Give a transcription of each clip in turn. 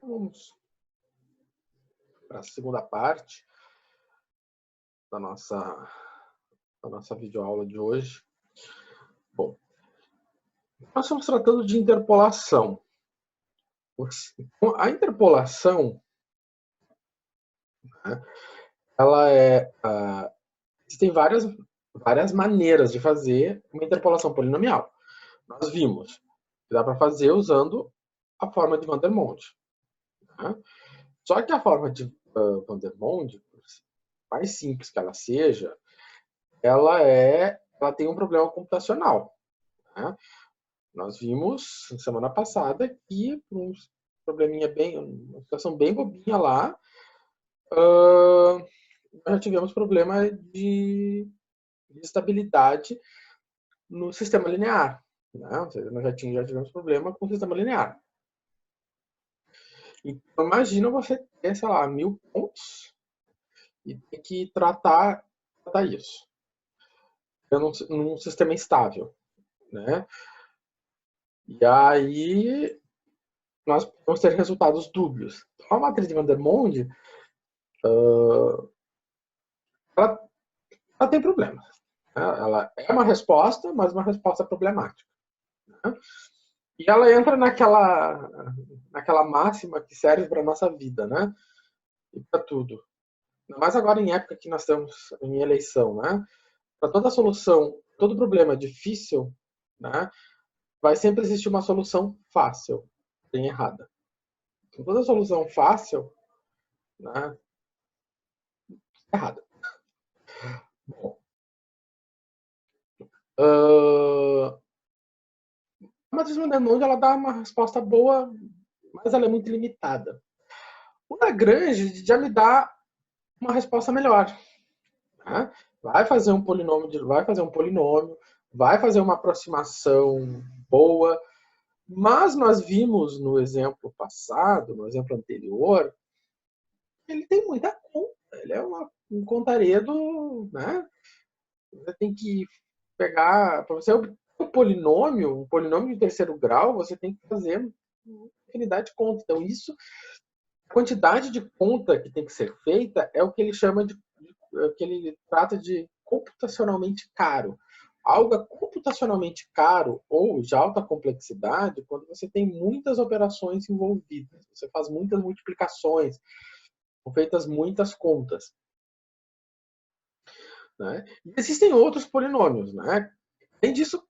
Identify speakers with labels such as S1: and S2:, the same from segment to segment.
S1: Vamos para a segunda parte da nossa videoaula de hoje. Bom, nós estamos tratando de interpolação. A interpolação, né, ela existem várias maneiras de fazer uma interpolação polinomial. Nós vimos que dá para fazer usando a forma de Vandermonde. Né? Só que a forma de Vandermonde, por mais simples que ela seja, ela tem um problema computacional. Né? Nós vimos semana passada que um probleminha uma situação bem bobinha lá, nós já tivemos problema de estabilidade no sistema linear. Né? Ou seja, nós já tivemos problema com o sistema linear. Então, imagina você ter, sei lá, 1000 pontos e ter que tratar isso num sistema estável. Né? E aí, nós podemos ter resultados dúbios. Então, a matriz de Vandermonde, ela tem problemas. Né? Ela é uma resposta, mas uma resposta problemática. Né? E ela entra naquela máxima que serve para a nossa vida, né? E para tudo. Mas agora em época que nós estamos em eleição, né? Para toda solução, todo problema difícil, né? Vai sempre existir uma solução fácil, bem errada. Então, toda solução fácil, né? Errada. Bom, a matriz Vandermonde ela dá uma resposta boa, mas ela é muito limitada. O Lagrange já me dá uma resposta melhor. Né? Vai fazer um polinômio, vai fazer uma aproximação boa, mas nós vimos no exemplo passado, no exemplo anterior, ele tem muita conta. Ele é um contaredo, né? Você tem que pegar, para você obter um polinômio de terceiro grau, você tem que fazer uma infinidade de contas. Então, a quantidade de conta que tem que ser feita é o que ele chama que ele trata de computacionalmente caro. Algo é computacionalmente caro ou de alta complexidade quando você tem muitas operações envolvidas, você faz muitas multiplicações, são feitas muitas contas. Né? E existem outros polinômios. Né? Além disso,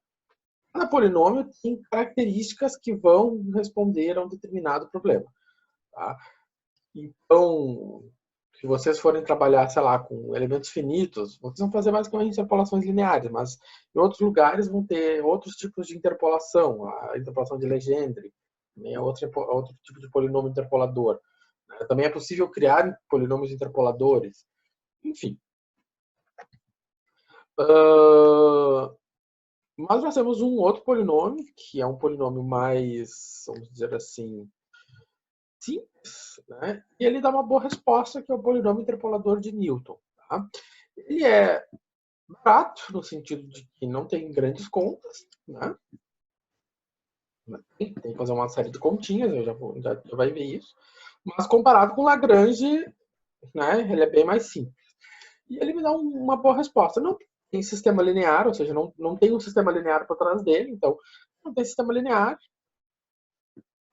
S1: cada polinômio tem características que vão responder a um determinado problema. Tá? Então, se vocês forem trabalhar, sei lá, com elementos finitos, vocês vão fazer basicamente interpolações lineares, mas em outros lugares vão ter outros tipos de interpolação, a interpolação de Legendre, é outro tipo de polinômio interpolador. Né? Também é possível criar polinômios interpoladores. Enfim. Mas nós temos um outro polinômio, que é um polinômio mais, vamos dizer assim, simples, né? E ele dá uma boa resposta, que é o polinômio interpolador de Newton. Tá? Ele é barato, no sentido de que não tem grandes contas, né? Tem que fazer uma série de continhas, já vai ver isso. Mas comparado com Lagrange, né, ele é bem mais simples. E ele me dá uma boa resposta. Não tem sistema linear, ou seja, não tem um sistema linear por trás dele, então não tem sistema linear,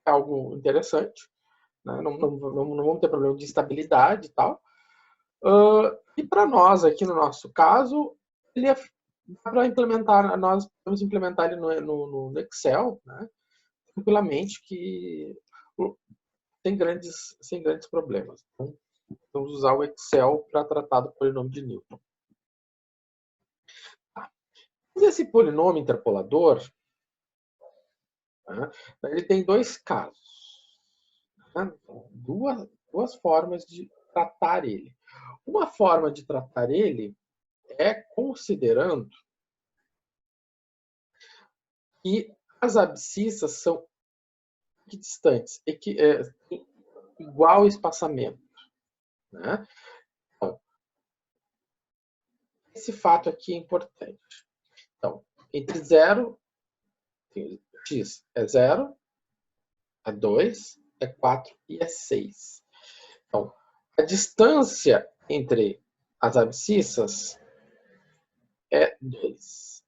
S1: é algo interessante. Né? Não vamos ter problema de estabilidade e tal. E para nós, aqui no nosso caso, ele é para implementar, nós podemos implementar ele no Excel, né? Tranquilamente, que sem grandes problemas. Então, vamos usar o Excel para tratar do polinômio de Newton. Tá. Mas esse polinômio interpolador, né, ele tem dois casos. Né? Duas formas de tratar ele. Uma forma de tratar ele é considerando que as abscissas são equidistantes, igual espaçamento. Né? Então, esse fato aqui é importante. Então, entre x é 0, é 2, é 4 e é 6. Então, a distância entre as abscissas é 2.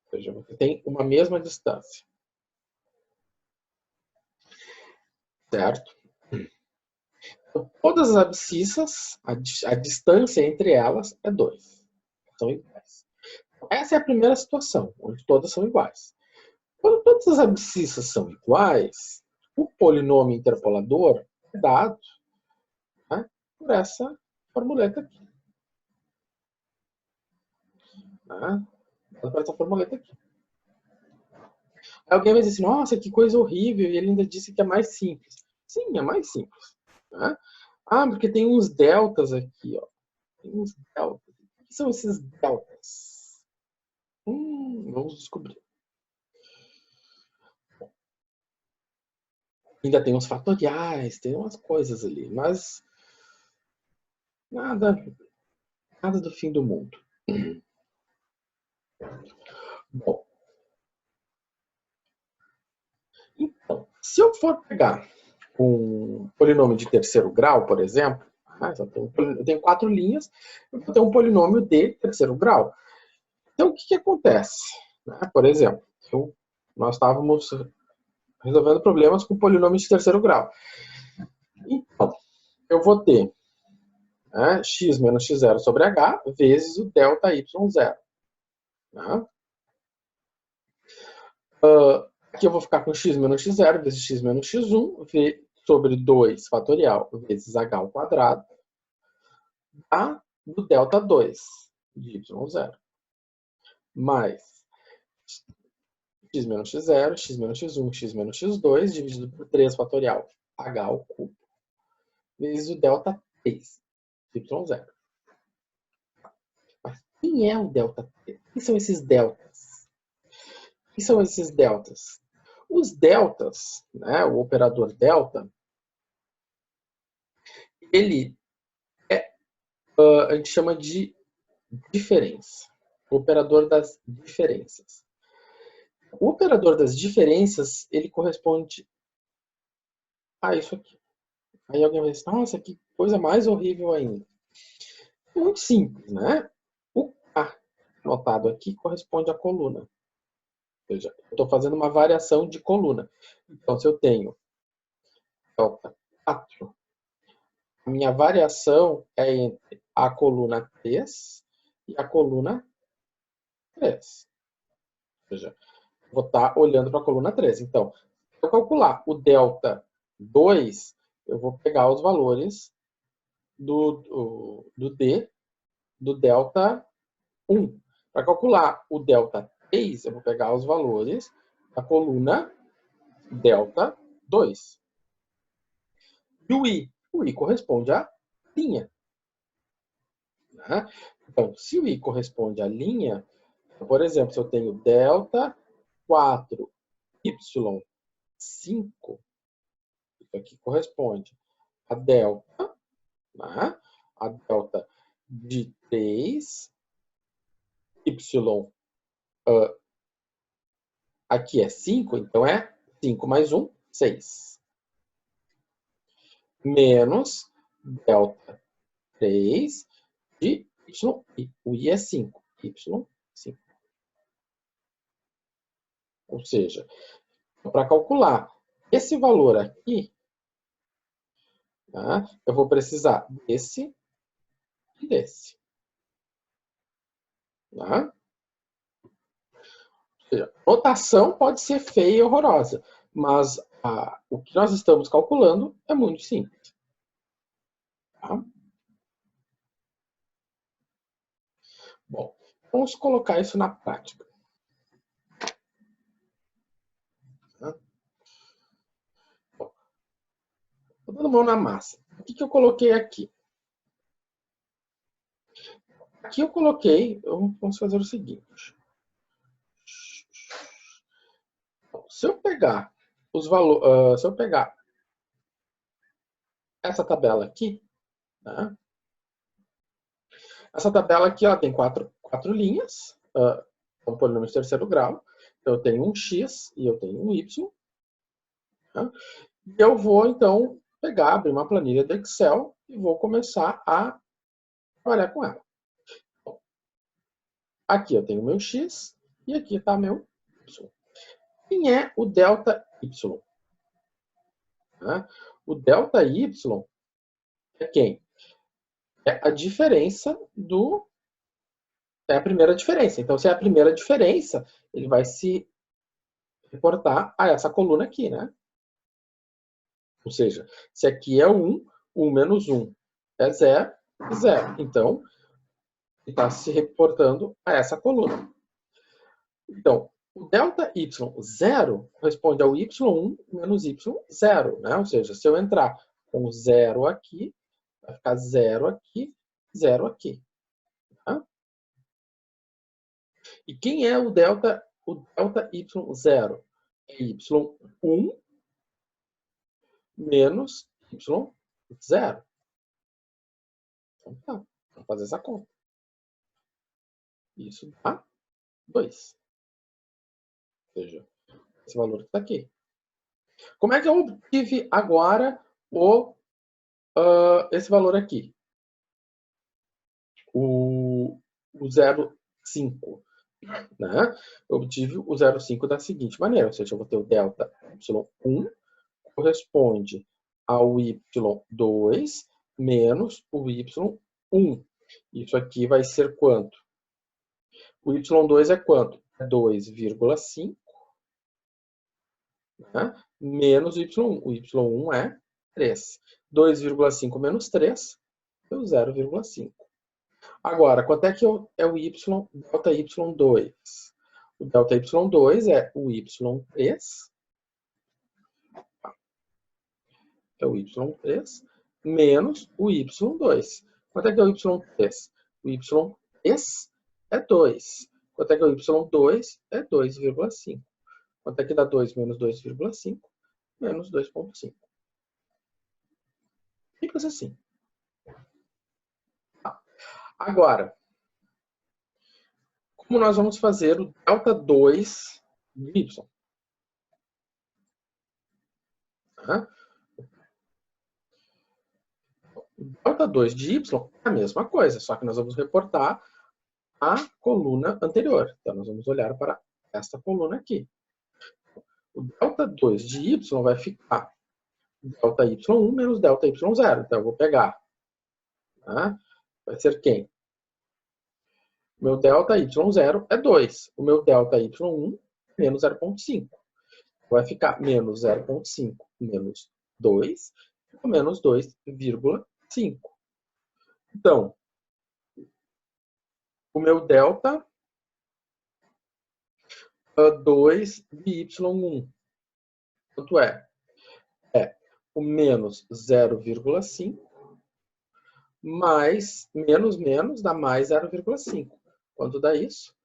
S1: Ou seja, você tem uma mesma distância. Certo? Então, todas as abscissas, a distância entre elas é 2. São iguais. Essa é a primeira situação, onde todas são iguais. Quando todas as abscissas são iguais, o polinômio interpolador é dado, né, por essa formuleta aqui. Né? Por essa formuleta aqui. Aí alguém vai dizer assim, nossa, que coisa horrível, e ele ainda disse que é mais simples. Sim, é mais simples. Né? Ah, porque tem uns deltas aqui, ó. Tem uns deltas. O que são esses deltas? Vamos descobrir. Ainda tem uns fatoriais, tem umas coisas ali, mas nada do fim do mundo. Bom, então, se eu for pegar um polinômio de terceiro grau, por exemplo, eu tenho 4 linhas, eu vou ter um polinômio de terceiro grau. Então, o que acontece? Por exemplo, nós estávamos resolvendo problemas com polinômios de terceiro grau. Então, eu vou ter x menos x0 sobre h vezes o delta y0. Aqui eu vou ficar com x menos x0 vezes x menos x1 sobre 2 fatorial vezes h ao quadrado do delta 2 de y0 mais x menos x0, x menos x1, x menos x2 dividido por 3 fatorial h ao cubo vezes o delta 3 de y0. Mas quem é o delta 3? Quem são esses deltas? Quem são esses deltas? Os deltas, né, o operador delta, ele a gente chama de diferença. O operador das diferenças. O operador das diferenças, ele corresponde a isso aqui. Aí alguém vai dizer, nossa, que coisa mais horrível ainda. Muito simples, né? O K anotado aqui corresponde à coluna. Ou seja, eu estou fazendo uma variação de coluna. Então, se eu tenho delta 4, a minha variação é entre a coluna 3 e a coluna 3. Ou seja, vou estar olhando para a coluna 3. Então, se eu calcular o delta 2, eu vou pegar os valores do D do delta 1. Para calcular o delta 3, eu vou pegar os valores da coluna delta 2. E o I? O I corresponde à linha. Né? Então, se o I corresponde à linha, por exemplo, se eu tenho delta 4 y5, isso aqui corresponde a delta, né? A delta de 3, y aqui é 5, então é 5 mais 1, 6. Menos delta 3 de y. O i é 5, y5. Ou seja, para calcular esse valor aqui, tá? Eu vou precisar desse e desse. Tá? Ou seja, notação pode ser feia e horrorosa, mas o que nós estamos calculando é muito simples. Tá? Bom, vamos colocar isso na prática. Tá? Estou dando mão na massa. O que eu coloquei aqui? Aqui eu coloquei, vamos fazer o seguinte. Se eu pegar os valores, se eu pegar essa tabela aqui, tá? Essa tabela aqui ela tem quatro linhas, um polinômio de terceiro grau. Então, eu tenho um x e eu tenho um y. Né? E eu vou, então, abrir uma planilha do Excel e vou começar a trabalhar com ela. Aqui eu tenho meu X e aqui está meu Y. Quem é o delta Y? Né? O delta Y é quem? É a diferença do... É a primeira diferença. Então, se é a primeira diferença, ele vai se reportar a essa coluna aqui, né? Ou seja, se aqui é 1, 1 menos 1 é 0, 0. Então, ele está se reportando a essa coluna. Então, o delta y0 corresponde ao y1 menos y0, né? Ou seja, se eu entrar com 0 aqui, vai ficar 0 aqui, 0 aqui. Tá? E quem é o delta y0? É y1 menos y0. Então tá, vamos fazer essa conta. Isso dá 2. Ou seja, esse valor que está aqui. Como é que eu obtive agora esse valor aqui? O 0,5. Né? Eu obtive o 0,5 da seguinte maneira, ou seja, eu vou ter o delta y1 corresponde ao y2 menos o y1. Isso aqui vai ser quanto? O y2 é quanto? É 2,5, né? Menos o y1. O y1 é 3. 2,5 menos 3 é o 0,5. Agora, quanto é que é o delta y2? O delta y2 é o y3, menos o y2. Quanto é que é o y3? O y3 é 2. Quanto é que é o y2? É 2,5. Quanto é que dá 2 menos 2,5? Menos 2,5. Simples assim. Agora, como nós vamos fazer o delta 2 de y? Tá? O delta 2 de y é a mesma coisa, só que nós vamos reportar a coluna anterior. Então, nós vamos olhar para esta coluna aqui. O delta 2 de y vai ficar delta y1 menos delta y0. Então, eu vou pegar. Tá? Vai ser quem? O meu delta y0 é 2. O meu delta y1 é menos 0,5. Vai ficar menos 0,5 menos 2, menos 2,5. Então, o meu delta 2 de y1, quanto é? É o menos 0,5 mais menos dá mais 0,5. Quanto dá isso?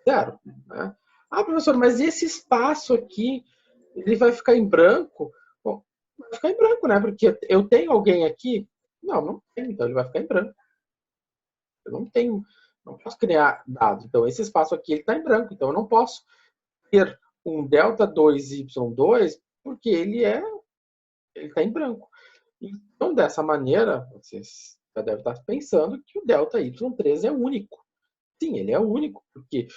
S1: 0. Né? Ah, professor, mas esse espaço aqui, ele vai ficar em branco? Bom, vai ficar em branco, né? Porque eu tenho alguém aqui? Não tenho, então ele vai ficar em branco. Eu não posso criar dados. Então, esse espaço aqui está em branco, então eu não posso ter um delta 2y2 porque ele está em branco. Então, dessa maneira, vocês já devem estar pensando que o delta y3 é único. Sim, ele é único, porque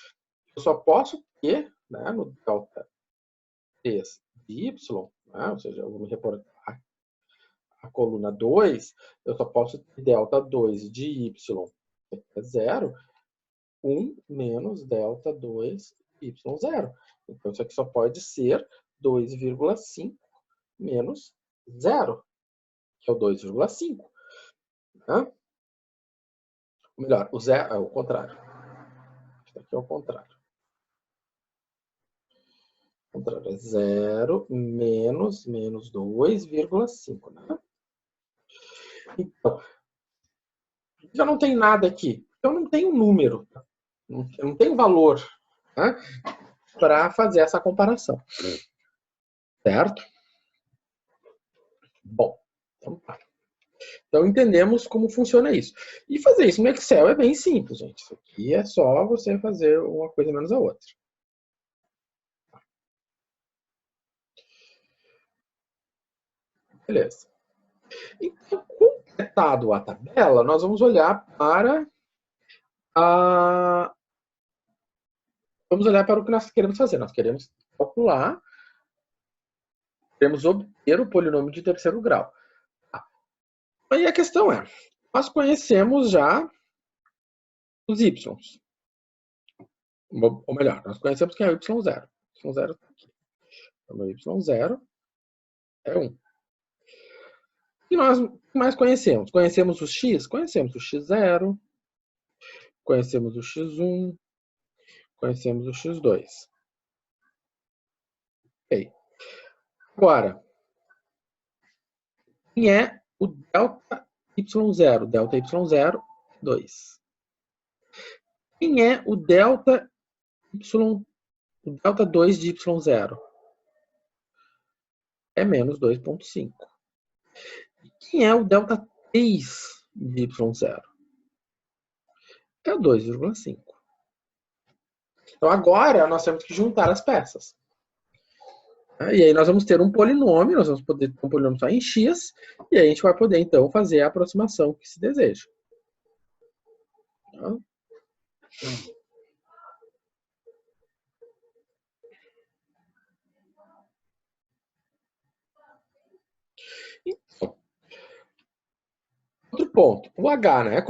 S1: eu só posso ter, né, no delta 3 de y, né, ou seja, eu vou me reportar a coluna 2, eu só posso ter delta 2 de y é 0, 1 menos delta 2 y0. Então, isso aqui só pode ser 2,5 menos 0, que é o 2,5. Né? Ou melhor, o zero é o contrário. Isso aqui é o contrário. O contrário é 0 menos 2,5. Né? Então, já não tem nada aqui. Então, não tem um número. Não tem um valor, né, para fazer essa comparação. Certo? Bom, então tá. Então entendemos como funciona isso. E fazer isso no Excel é bem simples, gente. Isso aqui é só você fazer uma coisa menos a outra. Beleza. Então, completado a tabela, nós vamos olhar para a... Vamos olhar para o que nós queremos fazer. Nós queremos calcular, queremos obter o polinômio de terceiro grau. Aí a questão é, nós conhecemos já os y. Ou melhor, nós conhecemos que é o y0. Y0 está aqui. Então, o y0 é 1. E nós mais conhecemos? Conhecemos o x? Conhecemos o x0, conhecemos o x1, conhecemos o x2. Ok. Agora, quem é o delta y0? Delta y0 é 2. Quem é o delta 2 de y0? É menos 2,5. Quem é o delta 3 de y0? É 2,5. Então agora nós temos que juntar as peças. E aí nós vamos ter um polinômio, nós vamos poder ter um polinômio só em x, e aí a gente vai poder então fazer a aproximação que se deseja. Tá? Então, outro ponto, o h, né?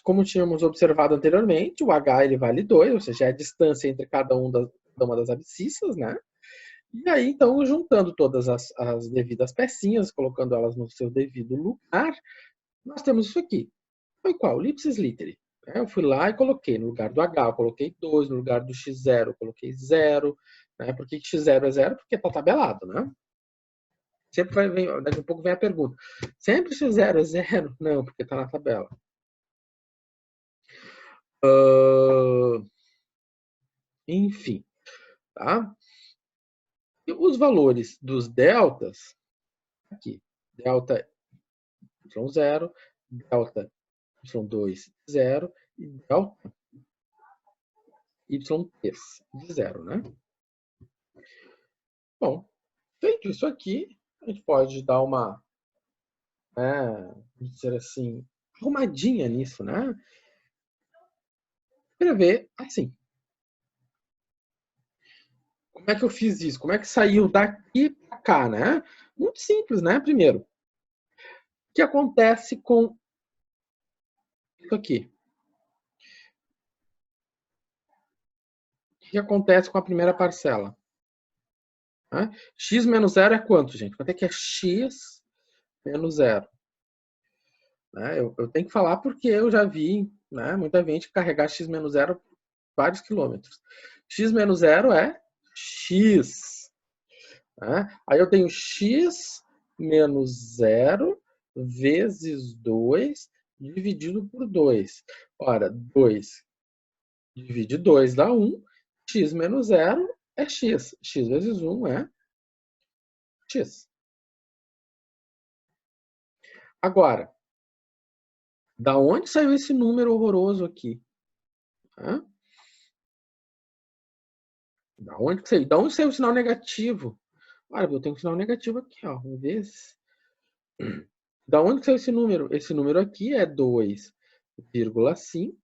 S1: Como tínhamos observado anteriormente, o h ele vale 2, ou seja, é a distância entre cada uma das abscissas, né? E aí, então, juntando todas as devidas pecinhas, colocando elas no seu devido lugar, nós temos isso aqui. Foi qual? Ipsis literi. Eu fui lá e coloquei no lugar do H, eu coloquei 2, no lugar do x0, eu coloquei 0. Né? Por que x0 é 0? Porque está tabelado, né? Sempre daqui a pouco vem a pergunta. Sempre x0 é 0? Não, porque está na tabela. Enfim, tá? E os valores dos deltas, aqui, delta y0, delta y2, 0 e delta y3 de 0, né? Bom, feito isso aqui, a gente pode dar uma, vamos dizer assim, arrumadinha nisso, né? Escrever assim. Como é que eu fiz isso? Como é que saiu daqui para cá, né? Muito simples, né? Primeiro, o que acontece com isso aqui? O que acontece com a primeira parcela? Né? X menos 0 é quanto, gente? Quanto é que é x menos 0? Né? Eu tenho que falar porque eu já vi, né, muita gente carregar x menos 0 vários quilômetros. X menos 0 é x. Né? Aí eu tenho x menos 0 vezes 2 dividido por 2. Ora, 2 divide 2 dá 1. X menos 0 é x. X vezes 1 é x. Agora, da onde saiu esse número horroroso aqui? Hã? Da onde saiu o sinal negativo? Olha, eu tenho um sinal negativo aqui, ó, vezes. Da onde saiu esse número? Esse número aqui é 2,5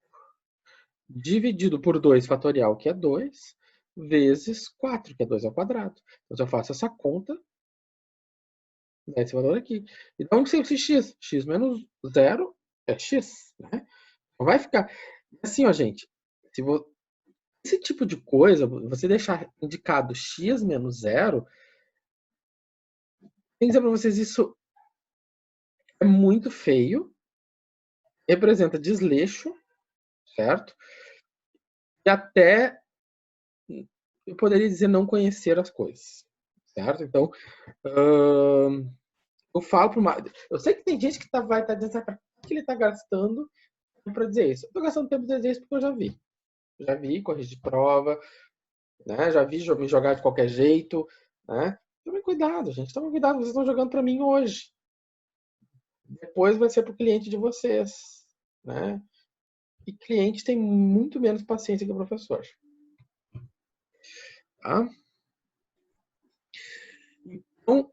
S1: dividido por 2 fatorial, que é 2, vezes 4, que é 2 ao quadrado. Então, se eu faço essa conta, dá esse valor aqui. E da onde saiu esse x? X menos 0 é x, né? Não vai ficar... Assim, ó, gente, se esse tipo de coisa, você deixar indicado x menos 0, tem que dizer para vocês, isso é muito feio, representa desleixo, certo? E até, eu poderia dizer, não conhecer as coisas, certo? Então, eu falo para uma... Eu sei que tem gente que vai estar dizendo, para que ele está gastando para dizer isso? Eu estou gastando tempo para dizer isso porque eu já vi. Já vi corrigir prova, né? Já vi me jogar de qualquer jeito, né? Tomem cuidado, gente. Tomem cuidado, vocês estão jogando para mim hoje. Depois vai ser para o cliente de vocês, né? E cliente tem muito menos paciência que o professor. Tá? Então,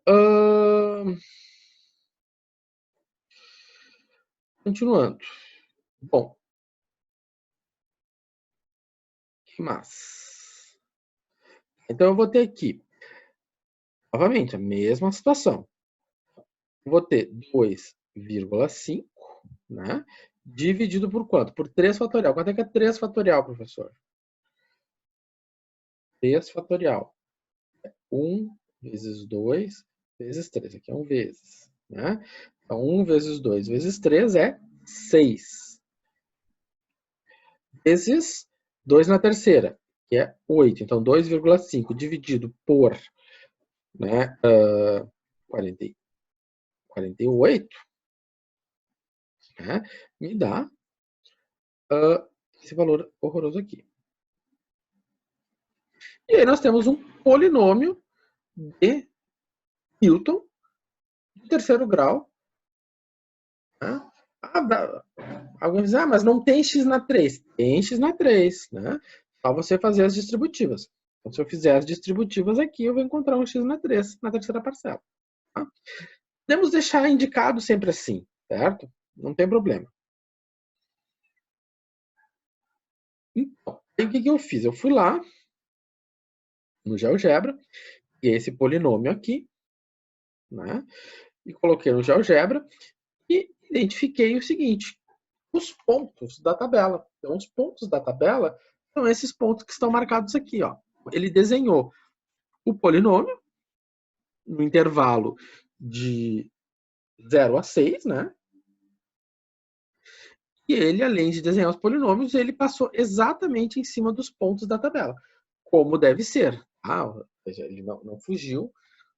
S1: continuando. Bom, que mais? Então, eu vou ter aqui, novamente, a mesma situação. Vou ter 2,5, né? Dividido por quanto? Por 3 fatorial. Quanto é que é 3 fatorial, professor? 3 fatorial. 1 vezes 2 vezes 3. Aqui é 1 vezes, né? Então, 1 vezes 2 vezes 3 é 6. Vezes 2 na terceira, que é 8. Então, 2,5 dividido por, né, 48, né, me dá esse valor horroroso aqui. E aí nós temos um polinômio de Newton de terceiro grau. Né? Alguns dizem, mas não tem x na 3. Tem x na 3. Né? Só você fazer as distributivas. Então, se eu fizer as distributivas aqui, eu vou encontrar um x na 3, na terceira parcela. Tá? Podemos deixar indicado sempre assim, certo? Não tem problema. Então, o que eu fiz? Eu fui lá no GeoGebra, e esse polinômio aqui, né? E coloquei no GeoGebra e identifiquei o seguinte: os pontos da tabela. Então, os pontos da tabela são esses pontos que estão marcados aqui, ó. Ele desenhou o polinômio no intervalo de 0 a 6, né? E ele, além de desenhar os polinômios, ele passou exatamente em cima dos pontos da tabela, como deve ser. Ou seja, ele não fugiu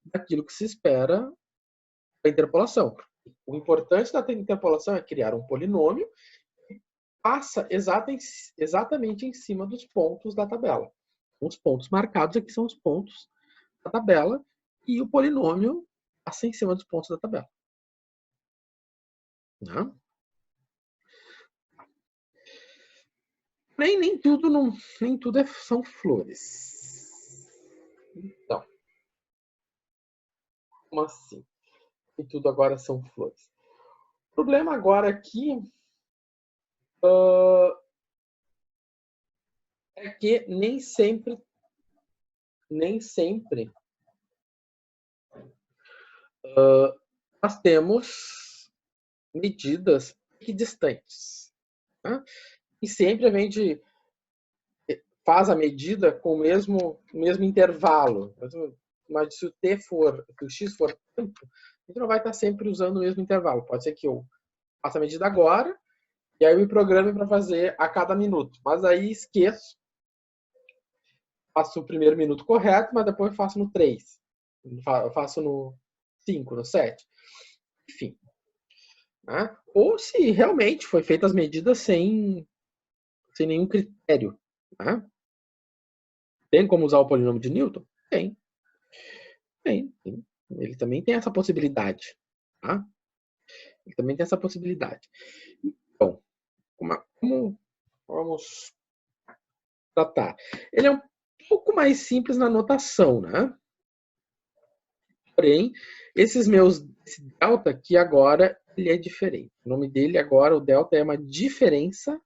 S1: daquilo que se espera da interpolação. O importante da interpolação é criar um polinômio que passa exatamente em cima dos pontos da tabela. Os pontos marcados aqui são os pontos da tabela e o polinômio passa em cima dos pontos da tabela. Né? Nem tudo, são flores. Então, como assim? Nem tudo agora são flores. O problema agora aqui é que nem sempre nós temos medidas equidistantes. Né? E sempre a gente faz a medida com o mesmo intervalo. Mas se o t for, se o x for tempo, a gente não vai estar sempre usando o mesmo intervalo. Pode ser que eu faça a medida agora e aí eu me programe para fazer a cada minuto. Mas aí esqueço, faço o primeiro minuto correto, mas depois faço no 3. Eu faço no 5, no 7. Enfim. Né? Ou se realmente foi feitas as medidas sem nenhum critério. Né? Tem como usar o polinômio de Newton? Tem. Ele também tem essa possibilidade. Tá? Ele também tem essa possibilidade. Então, como vamos tratar? Ele é um pouco mais simples na notação, né? Porém, esse delta aqui agora, ele é diferente. O nome dele agora, o delta, é uma diferença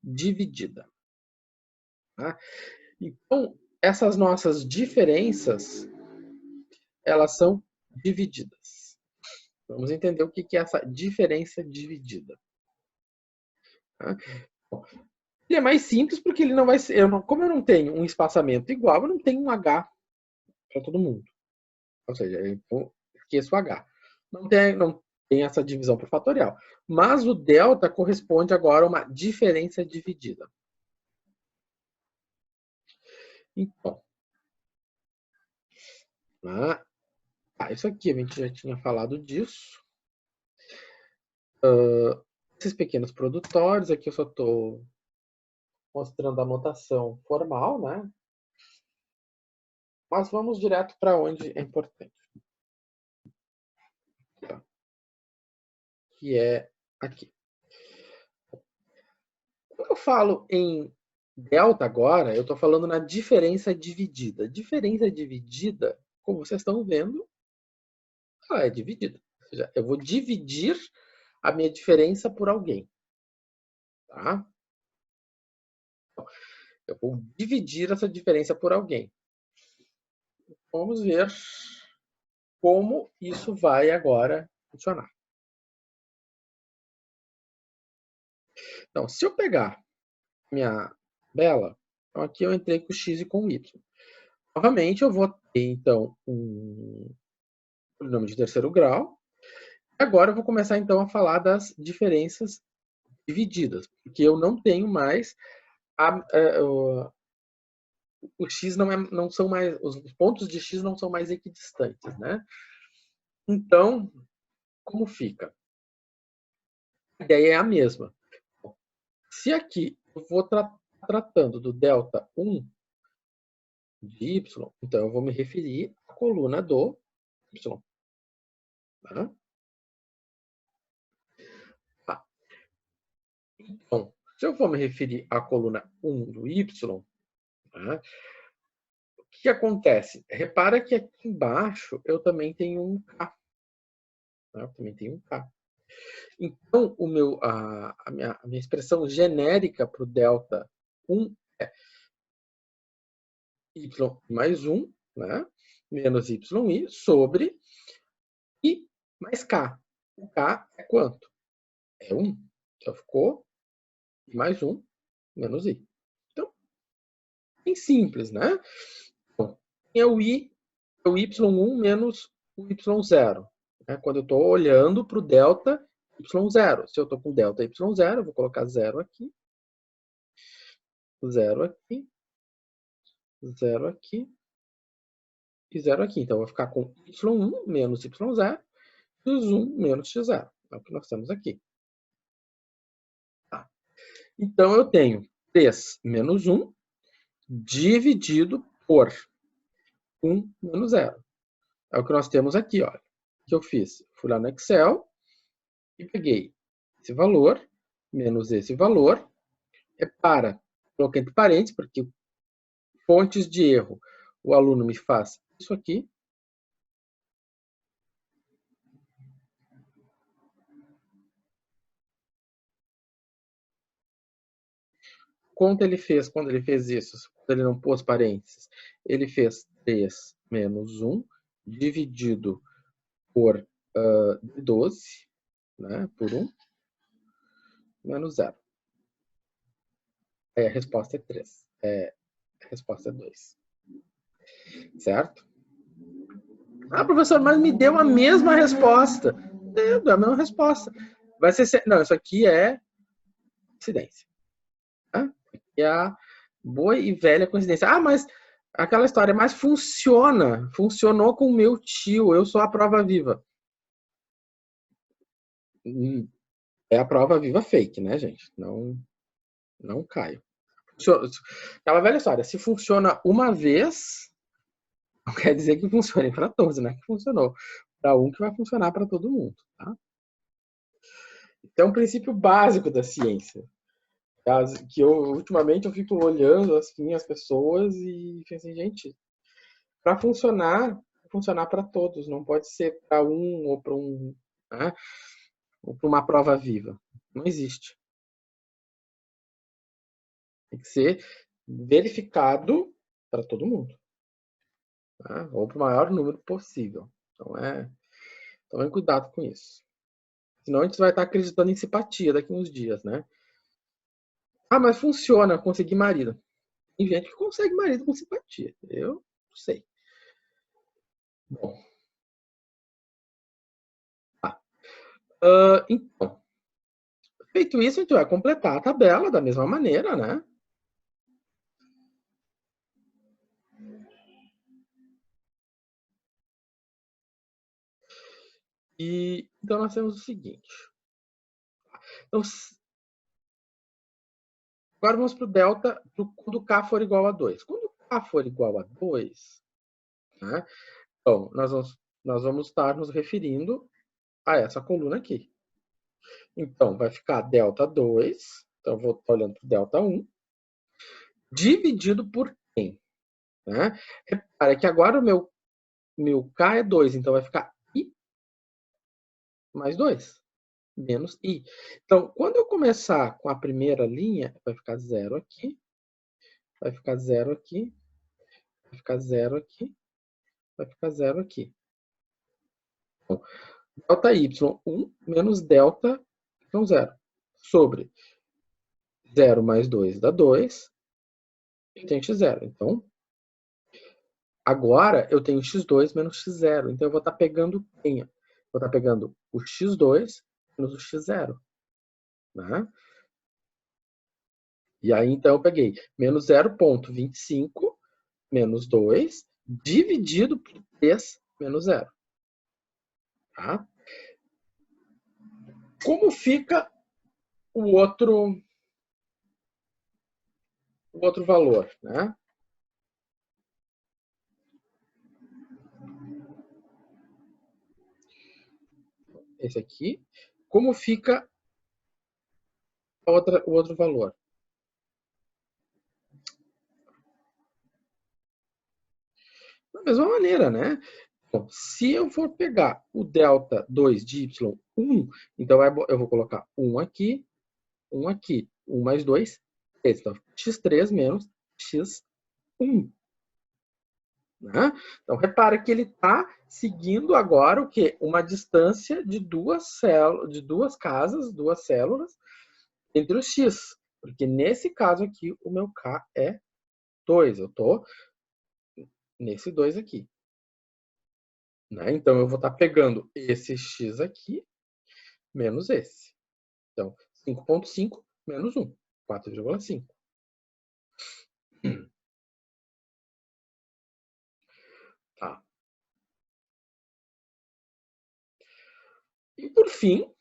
S1: dividida. Tá? Então, essas nossas diferenças, elas são divididas. Vamos entender o que é essa diferença dividida. Tá? Ele é mais simples porque ele não vai ser. Como eu não tenho um espaçamento igual, eu não tenho um H para todo mundo. Ou seja, eu esqueço o H. Não tem essa divisão por fatorial. Mas o delta corresponde agora a uma diferença dividida. Então, isso aqui a gente já tinha falado disso. Esses pequenos produtores, aqui eu só estou mostrando a notação formal, né? Mas vamos direto para onde é importante. Que é aqui. Quando eu falo em delta agora, eu estou falando na diferença dividida. Diferença dividida como vocês estão vendo, ela é dividida. Ou seja, eu vou dividir a minha diferença por alguém. Tá? Eu vou dividir essa diferença por alguém. Vamos ver como isso vai agora funcionar. Então, se eu pegar minha tabela, então aqui eu entrei com x e com y. Novamente, eu vou ter, então, um polinômio de terceiro grau. Agora eu vou começar, então, a falar das diferenças divididas, porque eu não tenho mais o x não são mais, os pontos de x não são mais equidistantes, né? Então, como fica? A ideia é a mesma. Se aqui eu vou tratando do delta 1 de y, então eu vou me referir à coluna do y. Tá? Tá. Então, se eu for me referir à coluna 1 do y, tá? O que acontece? Repara que aqui embaixo eu também tenho um k. Tá? Eu também tenho um k. Então, a minha expressão genérica para o delta 1 é y mais 1, né? Menos yi sobre i mais k. O k é quanto? É 1. Então, ficou i mais 1 menos i. Então, bem simples, né? Então, é o y1 menos o y0. Né? Quando eu estou olhando para o delta y0. Se eu estou com delta y0, eu vou colocar 0 aqui. 0 aqui. 0 aqui. E 0 aqui. Então, eu vou ficar com y1 menos y0 e x1 menos x0. É o que nós temos aqui. Tá. Então, eu tenho 3 menos 1 dividido por 1 menos 0. É o que nós temos aqui, olha. O que eu fiz? Fui lá no Excel e peguei esse valor menos esse valor. Repara, coloquei entre parênteses, porque fontes de erro, o aluno me faz isso aqui. Quanto ele fez quando ele fez isso? Quando ele não pôs parênteses? Ele fez 3 menos 1 dividido por 12, né, por 1, menos 0. Aí a resposta é 3. A resposta é 2. Certo? Ah, professor, mas me deu a mesma resposta. Deu a mesma resposta. Vai ser. Não, isso aqui é coincidência. Tá? É a boa e velha coincidência. Ah, mas aquela história, mas funciona. Funcionou com o meu tio. Eu sou a prova viva. É a prova viva fake, né, gente? Não caio. Aquela velha história. Se funciona uma vez, não quer dizer que funcione para todos, né? Que funcionou para um que vai funcionar para todo mundo, tá? Então, é um princípio básico da ciência. Que ultimamente eu fico olhando assim as pessoas e fico assim, gente, para funcionar para todos, não pode ser para um ou para um, né? Ou para uma prova viva. Não existe. Tem que ser verificado para todo mundo, tá? Ou para o maior número possível. Então, tomem cuidado com isso. Senão a gente vai estar acreditando em simpatia daqui a uns dias, né? Ah, mas funciona, consegui marido. Tem gente que consegue marido com simpatia. Eu não sei. Bom. Tá. Então, feito isso, a gente vai completar a tabela da mesma maneira, né? E então nós temos o seguinte. Então, agora vamos para o delta quando k for igual a 2. Quando k for igual a 2, né? Então, nós vamos estar nos referindo a essa coluna aqui. Então, vai ficar delta 2, então eu vou estar olhando para o delta 1, dividido por quem? Né? Repara que agora meu K é 2, então vai ficar I mais 2, menos I. Então, quando eu começar com a primeira linha, vai ficar 0 aqui, vai ficar 0 aqui, vai ficar 0 aqui, vai ficar 0 aqui. Então, delta Y1 menos delta Y0 sobre 0 mais 2 dá 2, e tem x0. Então, agora eu tenho x2 menos x0. Então, eu vou estar pegando quem? Vou estar pegando o x2 menos o x0. Né? E aí, então, eu peguei menos 0,25 menos 2 dividido por 3 menos 0. Tá? Como fica o outro valor? Né? Esse aqui. Como fica o outro valor? Da mesma maneira, né? Bom, se eu for pegar o delta 2 de y1, então eu vou colocar 1 aqui, 1 aqui, 1 mais 2, 3. Então, x3 menos x1. Né? Então, repara que ele está seguindo agora o quê? Uma distância de duas casas, duas células, entre os x. Porque nesse caso aqui, o meu K é 2. Eu estou nesse 2 aqui. Né? Então, eu vou estar pegando esse x aqui, menos esse. Então, 5,5 menos 1, 4,5. Tá. E, por fim,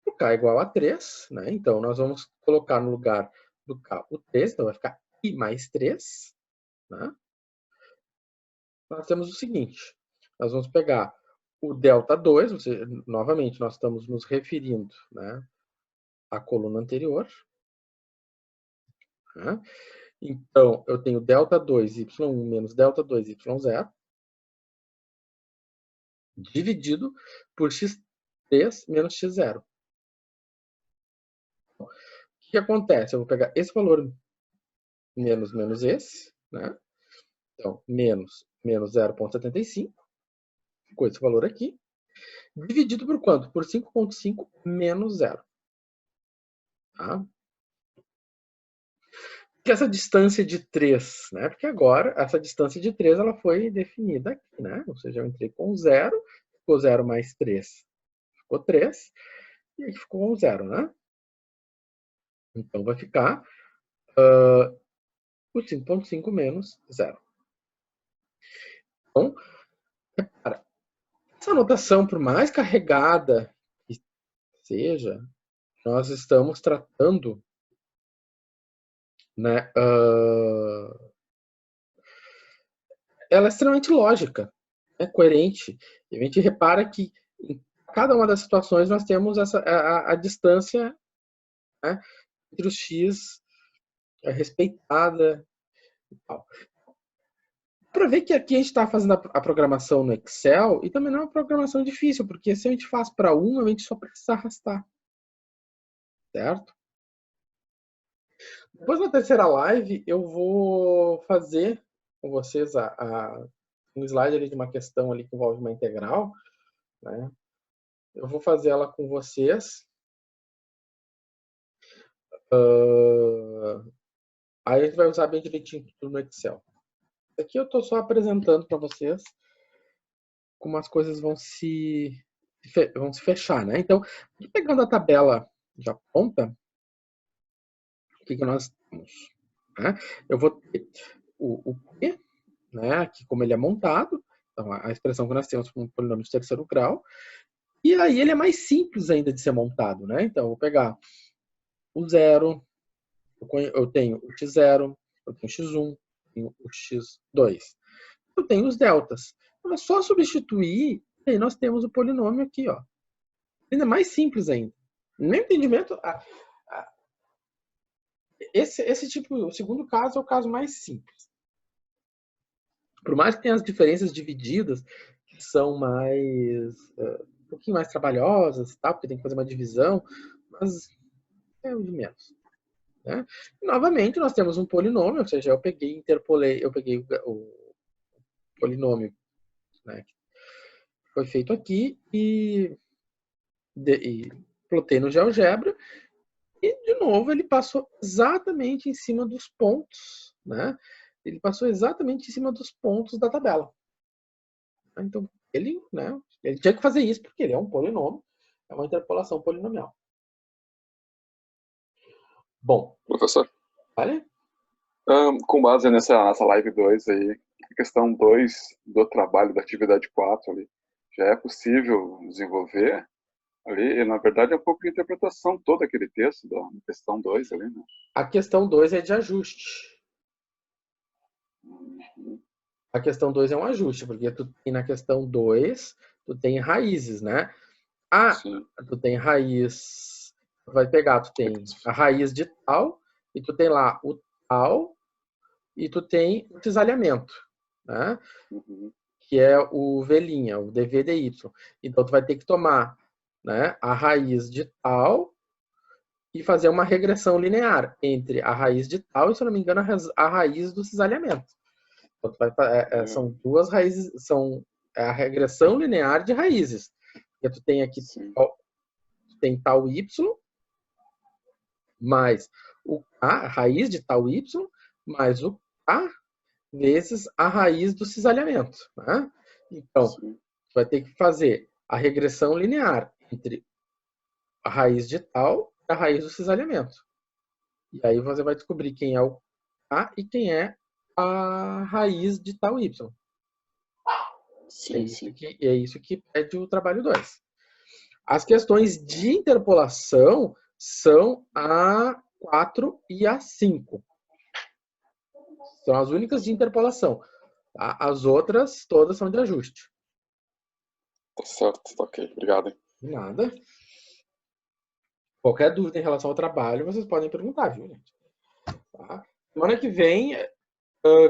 S1: o K é igual a 3. Né? Então, nós vamos colocar no lugar do K o 3. Então, vai ficar I mais 3. Né? Nós temos o seguinte. Nós vamos pegar o delta 2. Novamente, nós estamos nos referindo, né, à coluna anterior. Né? Então, eu tenho delta 2 y1 menos delta 2 y0 dividido por x3 menos x0. O que acontece? Eu vou pegar esse valor menos esse, né? Então, menos 0,75, ficou esse valor aqui, dividido por quanto? Por 5,5 menos 0. Tá? Que essa distância de 3, né? Porque agora essa distância de 3 ela foi definida aqui, né? Ou seja, eu entrei com 0, ficou 0 mais 3, ficou 3, e aqui ficou 0, né? Então vai ficar o 5,5 menos 0. Então, repara, essa notação, por mais carregada que seja, nós estamos tratando, né, ela é extremamente lógica, é coerente. E a gente repara que em cada uma das situações nós temos a distância, né, entre os x respeitada e tal. Para ver que aqui a gente está fazendo a programação no Excel, e também não é uma programação difícil, porque se a gente faz para 1, a gente só precisa arrastar. Certo? Depois na terceira live, eu vou fazer com vocês um slide ali de uma questão ali que envolve uma integral. Né? Eu vou fazer ela com vocês. Aí a gente vai usar bem direitinho tudo no Excel. Aqui eu estou só apresentando para vocês como as coisas vão se fechar. Né? Então, pegando a tabela já pronta, o que nós temos? Né? Eu vou ter o P, né? Aqui como ele é montado, então a expressão que nós temos para um polinômio de terceiro grau, e aí ele é mais simples ainda de ser montado. Né? Então, eu vou pegar o zero, eu tenho o x0, eu tenho o x1, tenho o x2. Eu tenho os deltas. Então, é só substituir, e aí nós temos o polinômio aqui. Ó. Ainda mais simples ainda. No meu entendimento, esse tipo, o segundo caso é o caso mais simples. Por mais que tenha as diferenças divididas, que são um pouquinho mais trabalhosas, tá? Porque tem que fazer uma divisão, mas é o de menos. Né? E, novamente, nós temos um polinômio, ou seja, eu peguei o polinômio, né, que foi feito aqui e plotei no GeoGebra, e, de novo, ele passou exatamente em cima dos pontos, né? Ele passou exatamente em cima dos pontos da tabela. Então, ele tinha que fazer isso porque ele é um polinômio, é uma interpolação polinomial. Bom,
S2: Professor,
S1: vale?
S2: com base nessa live 2 aí, a questão 2 do trabalho da atividade 4 ali, já é possível desenvolver ali, e, na verdade é um pouco de interpretação todo aquele texto da questão 2 ali, né?
S1: A questão 2 é de ajuste. A questão 2 é um ajuste, porque tu tem na questão 2, tu tem raízes, né?
S2: Sim.
S1: Tu tem raiz, vai pegar, tu tem a raiz de tal, e tu tem lá o tal, e tu tem o cisalhamento, né?
S2: Uhum.
S1: Que é o V', o dv/dy. Então, tu vai ter que tomar, né, a raiz de tal e fazer uma regressão linear entre a raiz de tal e, se eu não me engano, a raiz do cisalhamento. Então, são duas raízes, são a regressão linear de raízes. Porque tu tem aqui, tu tem tal y, mais a raiz de tal y, mais o k vezes a raiz do cisalhamento. Né? Então,
S2: Sim.
S1: tu vai ter que fazer a regressão linear entre a raiz de tal e a raiz do cisalhamento. E aí você vai descobrir quem é o k e quem é a raiz de tal y.
S2: Sim,
S1: É isso que pede o trabalho 2. As questões de interpolação são a 4 e a 5. São as únicas de interpolação. Tá? As outras todas são de ajuste.
S2: Tá certo, tá ok. Obrigado. Hein?
S1: De nada. Qualquer dúvida em relação ao trabalho, vocês podem perguntar, viu, gente? Tá? Semana que vem,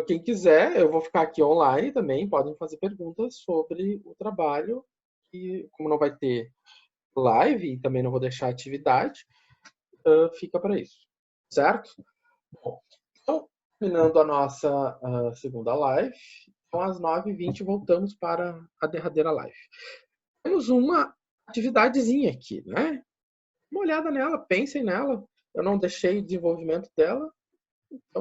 S1: quem quiser, eu vou ficar aqui online também, podem fazer perguntas sobre o trabalho, e como não vai ter live e também não vou deixar atividade, fica para isso. Certo? Bom, então, terminando a nossa segunda live, então às 9h20 voltamos para a derradeira live. Temos uma atividadezinha aqui, né? Uma olhada nela, pensem nela. Eu não deixei o desenvolvimento dela, então